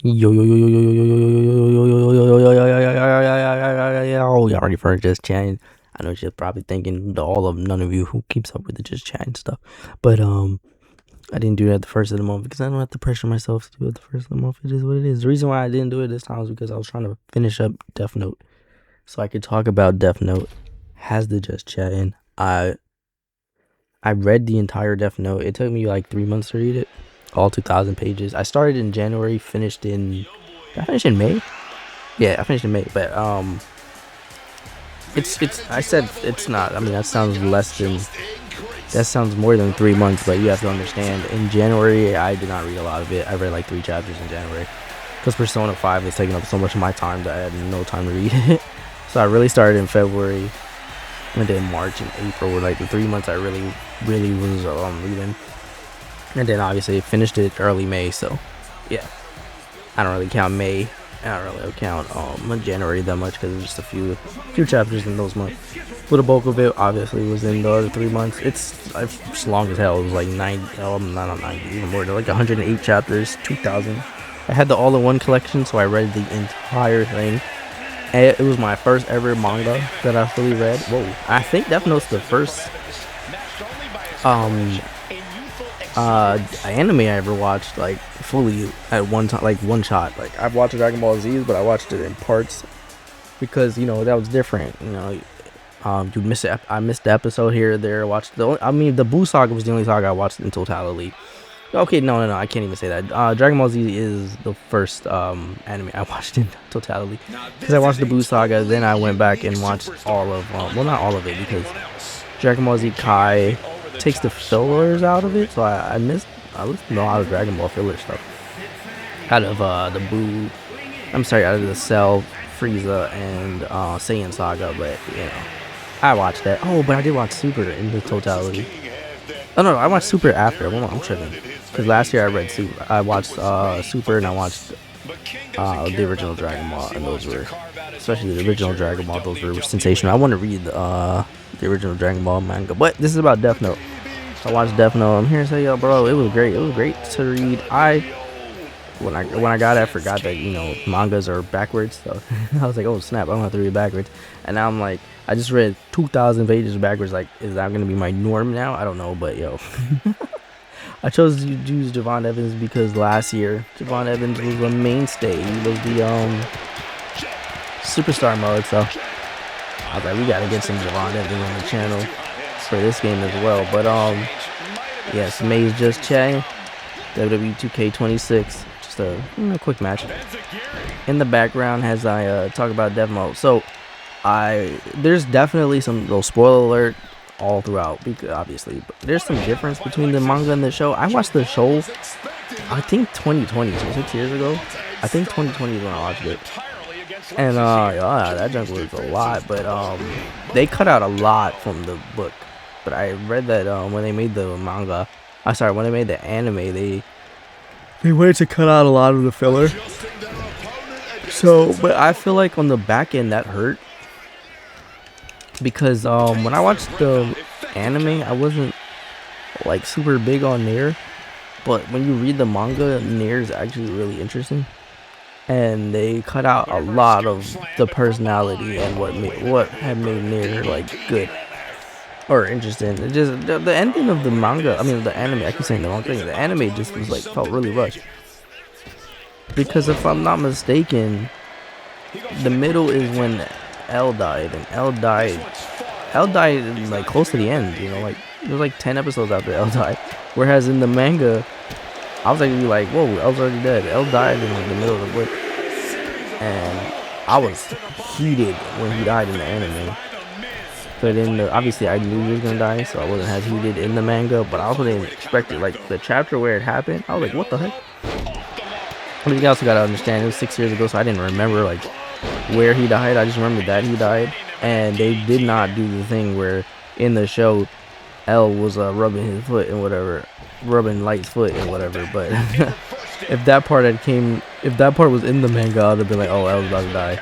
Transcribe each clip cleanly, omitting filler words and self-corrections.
Yo yo yo yo yo yo yo yo yo yo yo yo yo, y'all ready for just chatting? I know you're probably thinking all of none of you who keeps up with the just chatting stuff, but I didn't do it at the first of the month because I don't have to pressure myself to do it at the first of the month. It is what it is. The reason why I didn't do it this time was because I was trying to finish up Death Note, so I could talk about Death Note. Has the just chatting. I read the entire Death Note. It took me like 3 months to read it. All 2,000 pages. I started in January, finished in... Did I finish in May? Yeah, I finished in May, but I said it's not. I mean, that sounds more than 3 months, but you have to understand, in January, I did not read a lot of it. I read like 3 chapters in January, because Persona 5 was taking up so much of my time that I had no time to read it. So I really started in February, and then March and April were like the 3 months I really was reading. And then obviously finished it early May, so yeah. I don't really count May. I don't really count January that much because it's just a few chapters in those months. But the bulk of it obviously was in the other 3 months. It's long as hell. It was like 90, not 90, even more. Like 108 chapters, 2,000. I had the all-in-one collection, so I read the entire thing. And it was my first ever manga that I fully read. Whoa, I think Death Note's the first anime I ever watched like fully at one time, like one shot. Like I've watched Dragon Ball Z, but I watched it in parts because that was different. You miss it. I missed the episode here or there. Watched the Buu Saga was the only saga I watched in totality. Okay, no, I can't even say that. Dragon Ball Z is the first anime I watched in totality because I watched the Buu Saga, then I went back and watched all of well, not all of it because Dragon Ball Z Kai takes the fillers out of it, so I listened to a lot of Dragon Ball filler stuff out of the Buu. Out of the Cell, Frieza, and Saiyan saga, but I watched that. Oh, but I did watch Super in the totality. Oh no, I watched Super after. Well, I'm tripping because last year I read Super. I watched Super and I watched the original Dragon Ball, and those were, especially the original Dragon Ball, those were sensational. I want to read the original Dragon Ball manga, but this is about Death Note. So I watched Death Note. I'm here to say, yo, bro, it was great. It was great to read. When I got it, I forgot that mangas are backwards. So I was like, oh snap, I don't have to read backwards. And now I'm like, I just read 2,000 pages backwards. Like, is that gonna be my norm now? I don't know, but yo. I chose to use Javon Evans because last year Javon Evans was a mainstay. He was the superstar mode, so I was like, we gotta get some Javon Evans on the channel for this game as well. But yes, May's just chatting. WWE 2K26, just a quick match. In the background as I talk about Death Note. So there's definitely some little spoiler alert all throughout, because obviously, but there's some difference between the manga and the show. I watched the show, I think 2020, so 6 years ago. I think 2020 is when I watched it. And that junk was a lot, but they cut out a lot from the book. But I read that when they made the manga, when they made the anime, they wanted to cut out a lot of the filler. So, but I feel like on the back end that hurt, because when I watched the anime, I wasn't like super big on Nair, but when you read the manga, Nair is actually really interesting. And they cut out a lot of the personality and what had made Nair like good or interesting. It just the ending of the manga. I mean the anime. I keep saying the wrong thing. The anime just was like felt really rushed. Because if I'm not mistaken, the middle is when L died, and L died like close to the end. Like it was like 10 episodes after L died. Whereas in the manga, I was like, whoa, L's already dead. L died in like the middle of the book, and I was heated when he died in the anime. But obviously I knew he was gonna die, so I wasn't as heated in the manga. But I also didn't expect it. Like the chapter where it happened, I was like, what the heck? I mean, you also gotta understand, it was 6 years ago, so I didn't remember like where he died. I just remember that he died, and they did not do the thing where in the show L was rubbing his foot and whatever. Rubbing Light's foot and whatever, but if that part was in the manga, I would have been like, oh, I was about to die.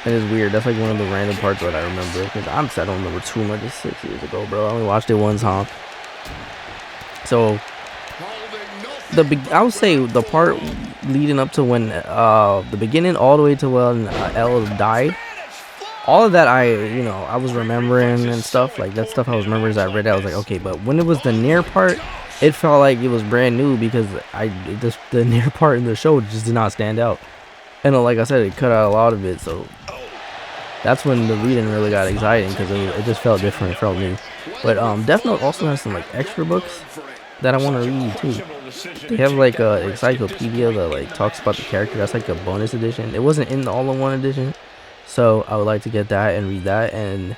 And it's weird. That's like one of the random parts that I remember, because I don't remember too much. It's 6 years ago, bro. I only watched it one time. So I would say the part leading up to when the beginning all the way to when L died. All of that I was remembering and stuff like that stuff I was remembering as I read it. I was like, okay, but when it was the near part, it felt like it was brand new because the near part in the show just did not stand out. And like I said, it cut out a lot of it, so that's when the reading really got exciting because it just felt different, it felt new. But Death Note also has some like extra books that I want to read too. They have like a encyclopedia that like talks about the character. That's like a bonus edition. It wasn't in the all-in-one edition, so I would like to get that and read that. And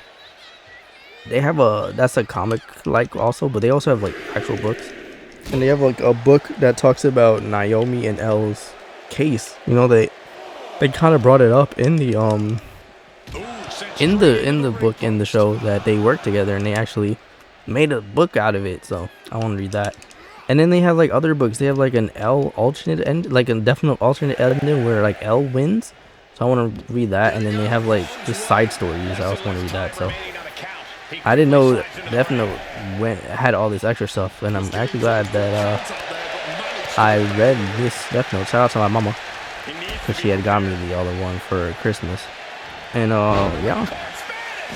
they have that's a comic like also, but they also have like actual books. And they have like a book that talks about Naomi and L's case. You know, they kind of brought it up in the in the book in the show that they worked together, and they actually made a book out of it. So I want to read that. And then they have like other books. They have like an L alternate end, like a definite alternate ending where like L wins. So I want to read that. And then they have like just side stories. I also want to read that. So I didn't know Death Note had all this extra stuff, and I'm actually glad that I read this Death Note. Shout out to my mama, because she had got me the other one for Christmas. And yeah,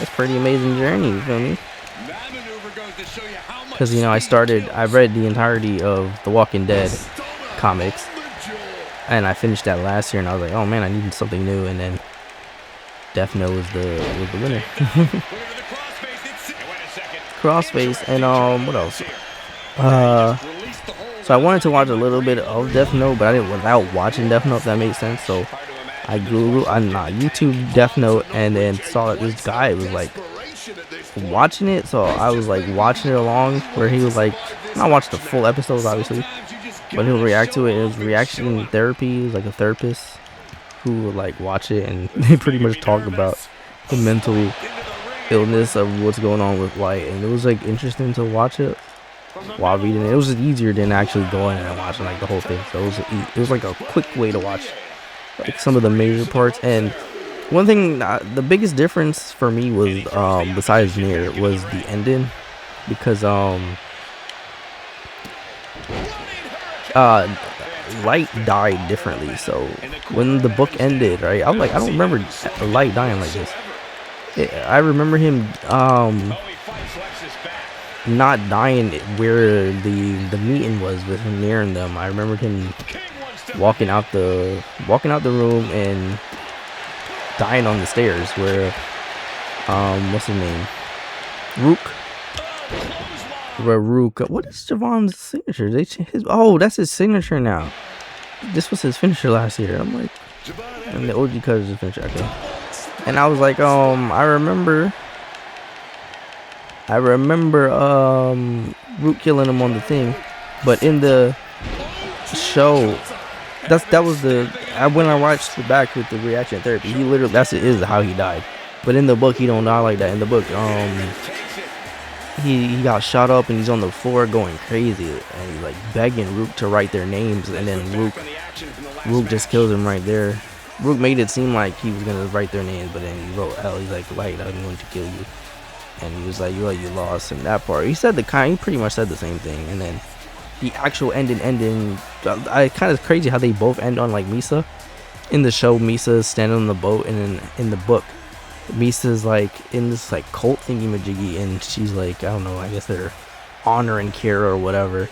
it's pretty amazing journey, you feel me? Because I read the entirety of the Walking Dead comics, and I finished that last year, and I was like, oh man, I needed something new. And then Death Note was the winner. Crossface. And what else? So I wanted to watch a little bit of Death Note, but I didn't without watching Death Note, if that makes sense. So I YouTube Death Note, and then saw that this guy was like watching it. So I was like watching it along, where he was like, not watch the full episodes obviously, but he'll react to it. It was reaction therapy. It was like a therapist who would like watch it, and they pretty much talk about the mental illness of what's going on with Light. And it was like interesting to watch it while reading it. It was just easier than actually going and watching like the whole thing. So it was like a quick way to watch like some of the major parts. And one thing, the biggest difference for me was besides Nier was the ending, because Light died differently. So when the book ended, right, I'm like, I don't remember Light dying like this. I remember him not dying where the meeting was with him nearing them. I remembered him walking out the room and dying on the stairs where what's his name, Rook. What is Javon's signature? That's his signature now. This was his finisher last year. I'm like, and the OG cut is his finisher. Okay. And I was like, I remember Root killing him on the thing, but in the show, that was when I watched it back with the reaction therapy, he literally, is how he died. But in the book, he don't die like that. In the book, he got shot up and he's on the floor going crazy, and he's like begging Rook to write their names, and then Rook just kills him right there. Rook made it seem like he was gonna write their names, but then he wrote L. He's like, Light, I'm going to kill you. And he was like, you lost in that part. He pretty much said the same thing. And then the actual ending, I kind of crazy how they both end on like Misa. In the show, Misa is standing on the boat, and then in the book, Misa's like in this like cult thingy-majiggy, and she's like, I don't know, I guess they're honoring Kira or whatever.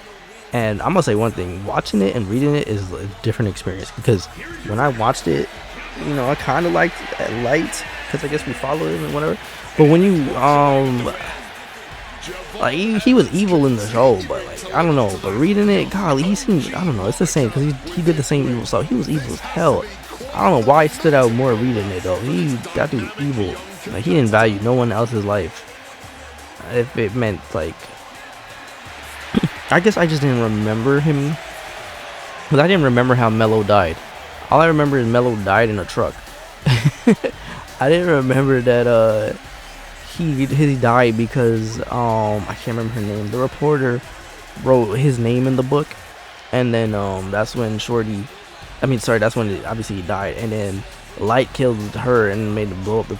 And I'm gonna say one thing, watching it and reading it is a different experience, because when I watched it, I kind of liked Light, because I guess we followed him and whatever. But when you like he was evil in the show, but like I don't know. But reading it, golly, he seemed, I don't know. It's the same, because he did the same evil stuff. He was evil as hell. I don't know why it stood out more reading it though. That dude evil. Like, he didn't value no one else's life. If it meant like, I guess I just didn't remember him, because I didn't remember how Mello died. All I remember is Mello died in a truck. I didn't remember that he died because I can't remember her name. The reporter wrote his name in the book, and then that's when that's when obviously he died, and then Light killed her and made him blow up the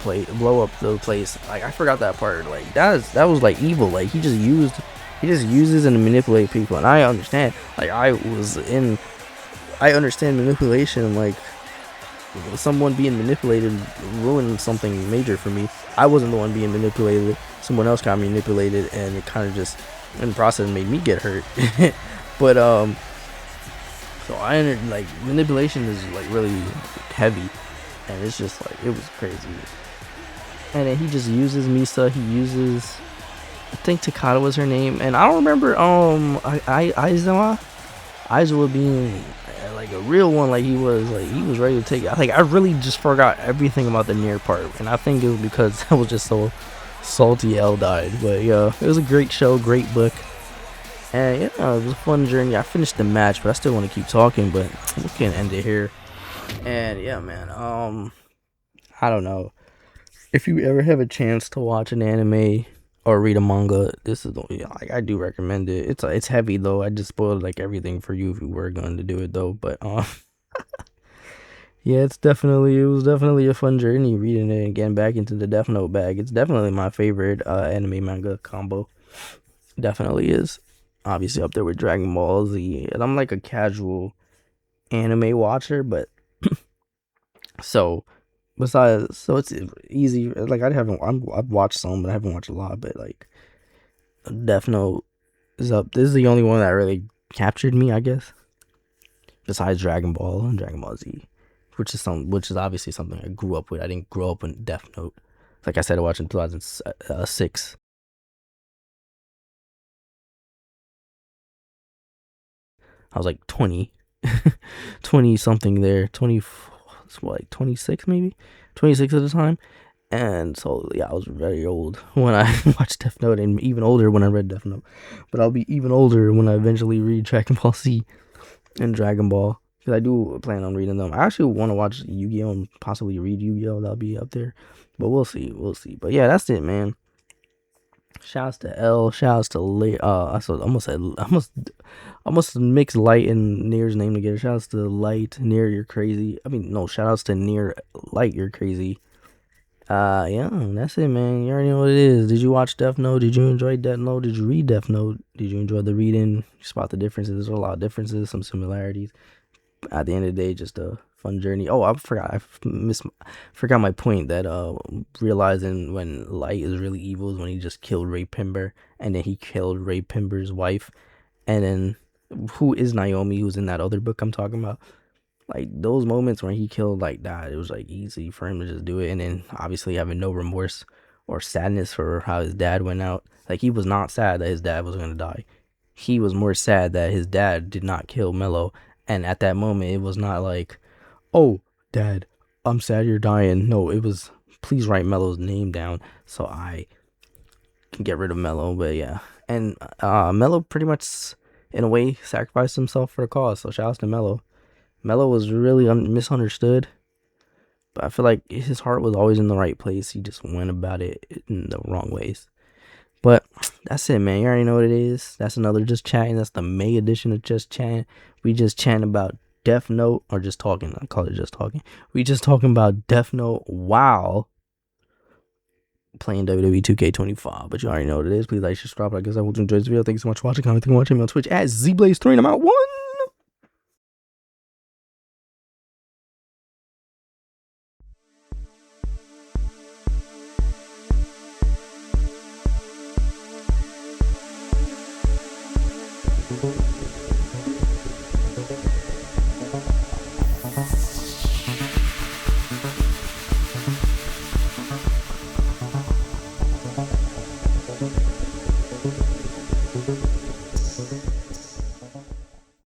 place. Like, I forgot that part. Like, that was like evil. Like, he just uses and manipulate people, and I understand. Like, I I understand manipulation, like someone being manipulated ruined something major for me. I wasn't the one being manipulated. Someone else got manipulated, and it kind of just in the process made me get hurt. But so like manipulation is like really heavy, and it's just like it was crazy. And then he just uses Misa. He uses, I think Takata was her name, and I don't remember Aizawa being like a real one, like he was ready to take it. I really just forgot everything about the near part, and I think it was because I was just so salty L died. But yeah, it was a great show, great book, and yeah, it was a fun journey. I finished the match, but I still want to keep talking, but we can end it here. And yeah, man, I don't know if you ever have a chance to watch an anime or read a manga, this is like I do recommend it. It's heavy though. I just spoiled like everything for you if you were going to do it though. But yeah, it was definitely a fun journey reading it and getting back into the Death Note bag. It's definitely my favorite anime manga combo. Definitely is. Obviously up there with Dragon Ball Z. And I'm like a casual anime watcher, but so so it's easy. Like I've watched some, but I haven't watched a lot. But like Death Note is up. This is the only one that really captured me, I guess. Besides Dragon Ball and Dragon Ball Z, which is obviously something I grew up with. I didn't grow up with Death Note. Like I said, I watched in 2006. I was like 20, 20 something there, 20, like 26 maybe, 26 at the time. And so yeah, I was very old when I watched Death Note, and even older when I read Death Note. But I'll be even older when I eventually read Dragon Ball Z and Dragon Ball, because I do plan on reading them. I actually want to watch Yu-Gi-Oh and possibly read Yu-Gi-Oh. That'll be up there, but we'll see. But yeah, that's it, man. Shouts to L. Shouts to Light. I almost mixed Light and Near's name together. Shouts to Light, Near, you're crazy. I mean, no. Shoutouts to Near, Light, you're crazy. Yeah, that's it, man. You already know what it is. Did you watch Death Note? Did you enjoy Death Note? Did you read Death Note? Did you enjoy the reading? Spot the differences. There's a lot of differences, some similarities. At the end of the day, just a fun journey. Oh, forgot my point that realizing when Light is really evil is when he just killed Ray Pimber, and then he killed Ray Pimber's wife, and then who is Naomi, who's in that other book I'm talking about. Like those moments when he killed like that, it was like easy for him to just do it, and then obviously having no remorse or sadness for how his dad went out. Like he was not sad that his dad was gonna die. He was more sad that his dad did not kill Mello, and at that moment it was not like, "Oh, Dad, I'm sad you're dying." No, it was, "Please write Mello's name down so I can get rid of Mello." But yeah, and Mello pretty much in a way sacrificed himself for the cause. So shout out to Mello. Mello was really misunderstood, but I feel like his heart was always in the right place. He just went about it in the wrong ways. But that's it, man. You already know what it is. That's another Just Chatting. That's the May edition of Just Chatting. We just chatting about Death Note, or just talking. I call it just talking. We just talking about Death Note while playing WWE 2K25. But you already know what it is. Please like, subscribe. I guess I hope you enjoyed this video. Thank you so much for watching. Comment, watching me on Twitch at ZBlaze3, and I'm out. 1. Thank you.